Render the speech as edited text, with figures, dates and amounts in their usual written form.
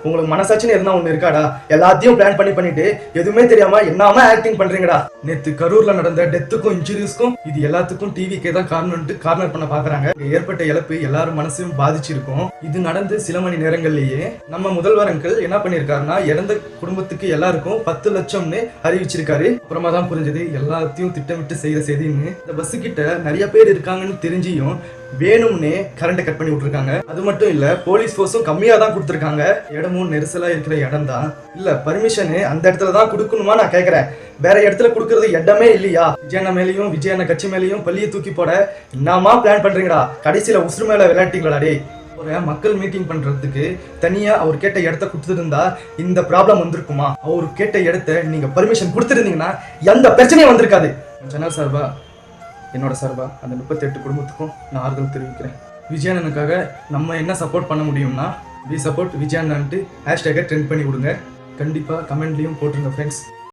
உங்களுக்கு மனசாட்சின்னு இருந்தா ஒண்ணு இருக்காடா? எல்லாத்தையும் பிளான் பண்ணிட்டு எதுவுமே தெரியாம என்னாம ஆக்டிங் பண்றீங்கடா. நேத்து கரூர்ல நடந்த டெத்துக்கும் இன்ஜுரிஸ்க்கும் இது எல்லாத்துக்கும் டிவிக்கே தான் காரணம்னு கார்னர் பண்ண பாக்குறாங்க. ஏற்பட்ட இழப்பு எல்லாரும் மனசையும் பாதிச்சிருக்கும். இது நடந்து சில மணி நேரங்கள்லயே நம்ம முதல்வர் அங்கிள் என்ன பண்ணிருக்காருன்னா, இறந்த குடும்பத்துக்கு எல்லாருக்கும் 10 லட்சம்னு அறிவிச்சிருக்காரு. அப்புறமா தான் புரிஞ்சது எல்லாத்தையும் திட்டமிட்டு செய்த செய்தின்னு. இந்த பஸ் கிட்ட நிறைய பேர் இருக்காங்கன்னு தெரிஞ்சியும் வேணும்னே கரண்ட் கட் பண்ணி விட்டுருக்காங்க. அது மட்டும் இல்ல, போலீஸ் போர்ஸும் கம்மியா தான் கொடுத்துருக்காங்க. இடமும் நெரிசலா இருக்கிற இடம் தான். இல்ல பர்மிஷன் அந்த இடத்துல தான் கொடுக்கணுமா நான் கேக்குறேன். வேற இடத்துல கொடுக்கறது இடமே இல்லையா? விஜயண்ணா மேலையும் விஜயண்ணா கட்சி மேலையும் பள்ளியை தூக்கி போட என்னமா பிளான் பண்றீங்கடா? கடைசியில உசுறு மேல விளையாட்டீங்களா டே? ஒரு மக்கள் மீட்டிங் பண்றதுக்கு தனியா அவர் கேட்ட இடத்த கொடுத்துருந்தா இந்த ப்ராப்ளம் வந்திருக்குமா? அவர் கேட்ட இடத்த நீங்க பர்மிஷன் கொடுத்துருந்தீங்கன்னா எந்த பிரச்சனையும் வந்திருக்காது. சேனல் சார்பா, என்னோட சார்பா அந்த 38 குடும்பத்துக்கும் நான் ஆறுதல் தெரிவிக்கிறேன். விஜயண்ணனுக்காக நம்ம என்ன சப்போர்ட் பண்ண முடியும்னா, வி சப்போர்ட் விஜயண்ணன்ட்டு ஹேஷ்டேகை ட்ரெண்ட் பண்ணி விடுங்க. கண்டிப்பாக கமெண்ட்லேயும் போட்டுருங்க ஃப்ரெண்ட்ஸ்.